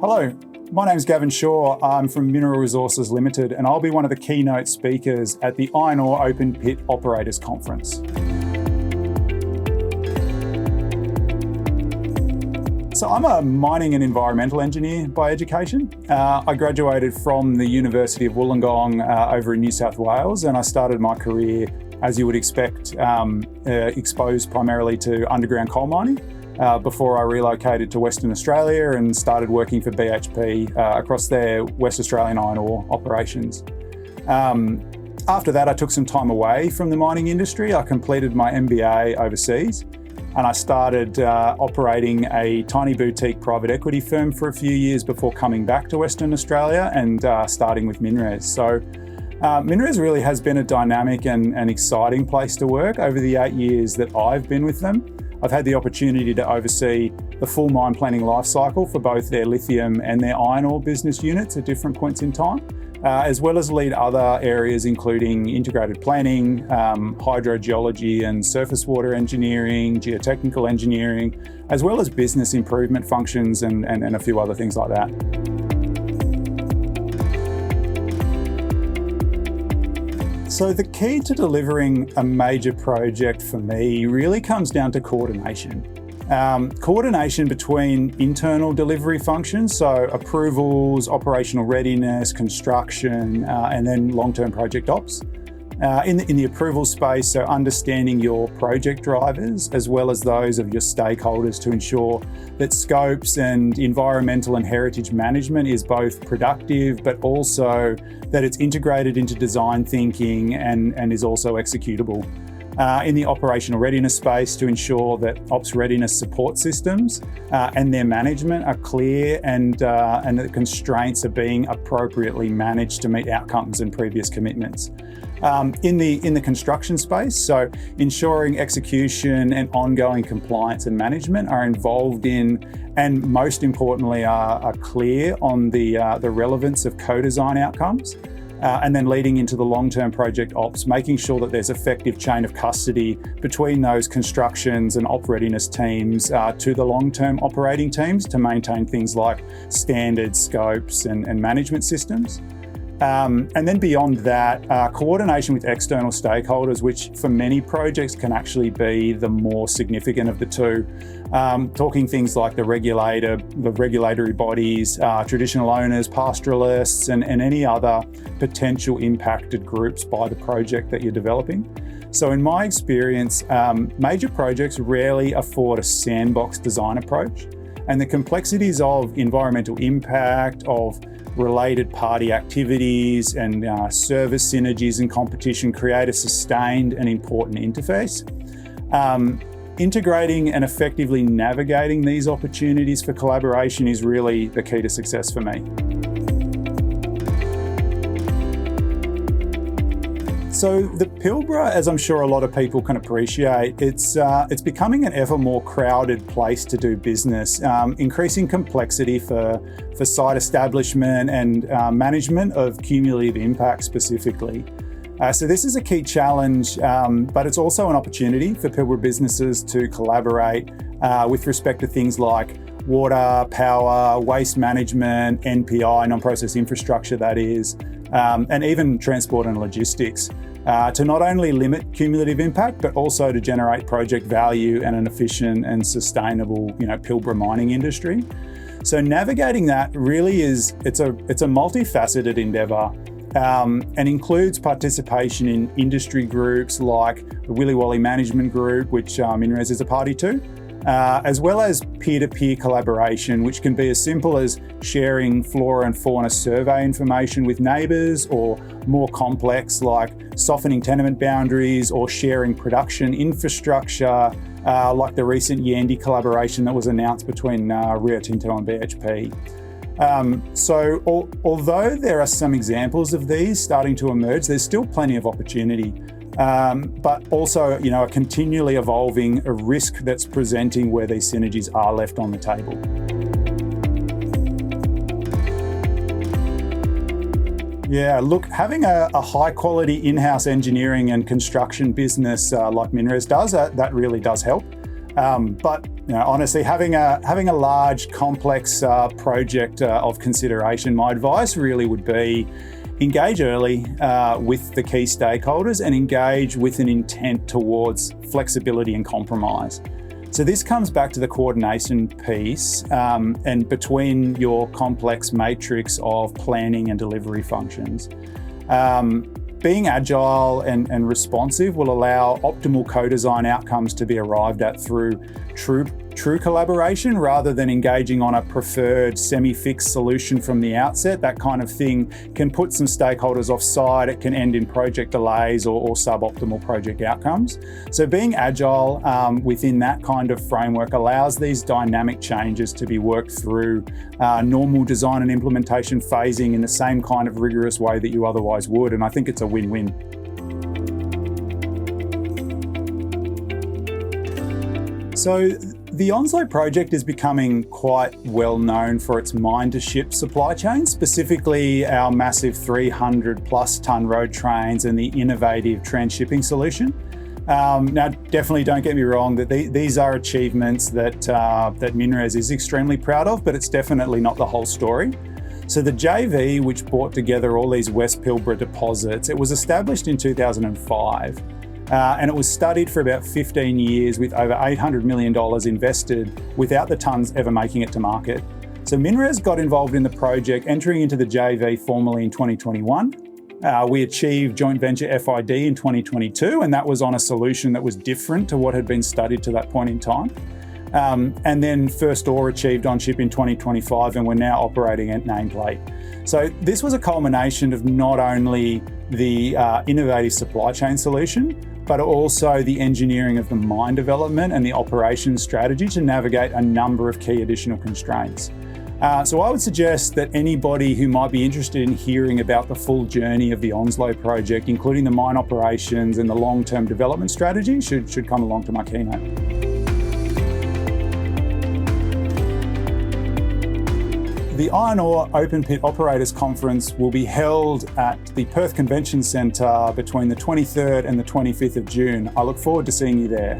Hello, my name is Gavin Shaw. I'm from Mineral Resources Limited, and I'll be one of the keynote speakers at the Iron Ore Open Pit Operators Conference. So I'm a mining and environmental engineer by education. I graduated from the University of Wollongong over in New South Wales, and I started my career, as you would expect, exposed primarily to underground coal mining before I relocated to Western Australia and started working for BHP across their West Australian iron ore operations. After that, I took some time away from the mining industry. I completed my MBA overseas, and I started operating a tiny boutique private equity firm for a few years before coming back to Western Australia and starting with MinRes. So MinRes really has been a dynamic and exciting place to work over the 8 years that I've been with them. I've had the opportunity to oversee the full mine planning life cycle for both their lithium and their iron ore business units at different points in time, as well as lead other areas including integrated planning, hydrogeology and surface water engineering, geotechnical engineering, as well as business improvement functions and a few other things like that. So the key to delivering a major project for me really comes down to coordination. Coordination between internal delivery functions, so approvals, operational readiness, construction, and then long-term project ops. In the approval space, so understanding your project drivers as well as those of your stakeholders to ensure that scopes and environmental and heritage management is both productive, but also that it's integrated into design thinking and is also executable. In the operational readiness space, to ensure that ops readiness support systems and their management are clear and that the constraints are being appropriately managed to meet outcomes and previous commitments. In the construction space, so ensuring execution and ongoing compliance and management are involved in, and most importantly are clear on the relevance of co-design outcomes. And then leading into the long-term project ops, making sure that there's effective chain of custody between those constructions and op readiness teams to the long-term operating teams to maintain things like standard scopes and management systems. And then beyond that, coordination with external stakeholders, which for many projects can actually be the more significant of the two. Talking things like the regulatory bodies, traditional owners, pastoralists, and any other potential impacted groups by the project that you're developing. So in my experience, major projects rarely afford a sandbox design approach, and the complexities of environmental impact, of related party activities and service synergies and competition create a sustained and important interface. Integrating and effectively navigating these opportunities for collaboration is really the key to success for me. So the Pilbara, as I'm sure a lot of people can appreciate, it's becoming an ever more crowded place to do business, increasing complexity for site establishment and management of cumulative impact specifically. So this is a key challenge, but it's also an opportunity for Pilbara businesses to collaborate with respect to things like water, power, waste management, NPI, non-process infrastructure that is, and even transport and logistics, to not only limit cumulative impact, but also to generate project value and an efficient and sustainable, Pilbara mining industry. So navigating that really it's a multifaceted endeavour. And includes participation in industry groups like the Willy Wally Management Group, which MinRes is a party to, as well as peer-to-peer collaboration, which can be as simple as sharing flora and fauna survey information with neighbours, or more complex like softening tenement boundaries or sharing production infrastructure, like the recent Yandi collaboration that was announced between Rio Tinto and BHP. So although there are some examples of these starting to emerge, there's still plenty of opportunity, but also, a continually evolving risk that's presenting where these synergies are left on the table. Yeah, look, having a high quality in-house engineering and construction business like MinRes does, that really does help. But honestly, having a large, complex project of consideration, my advice really would be engage early with the key stakeholders and engage with an intent towards flexibility and compromise. So this comes back to the coordination piece and between your complex matrix of planning and delivery functions. Being agile and responsive will allow optimal co-design outcomes to be arrived at through true collaboration rather than engaging on a preferred semi-fixed solution from the outset. That kind of thing can put some stakeholders offside. It can end in project delays or suboptimal project outcomes. So being agile within that kind of framework allows these dynamic changes to be worked through normal design and implementation phasing in the same kind of rigorous way that you otherwise would. And I think it's a win-win. So the Onslow project is becoming quite well known for its mine-to-ship supply chain, specifically our massive 300 plus tonne road trains and the innovative transshipping solution. Now, definitely don't get me wrong that these are achievements that MinRes is extremely proud of, but it's definitely not the whole story. So the JV, which brought together all these West Pilbara deposits, it was established in 2005. And it was studied for about 15 years with over $800 million invested without the tonnes ever making it to market. So MinRes got involved in the project, entering into the JV formally in 2021. We achieved joint venture FID in 2022, and that was on a solution that was different to what had been studied to that point in time. And then first ore achieved on ship in 2025, and we're now operating at nameplate. So this was a culmination of not only the innovative supply chain solution, but also the engineering of the mine development and the operations strategy to navigate a number of key additional constraints. So I would suggest that anybody who might be interested in hearing about the full journey of the Onslow project, including the mine operations and the long-term development strategy, should come along to my keynote. The Iron Ore Open Pit Operators Conference will be held at the Perth Convention Centre between the 23rd and the 25th of June. I look forward to seeing you there.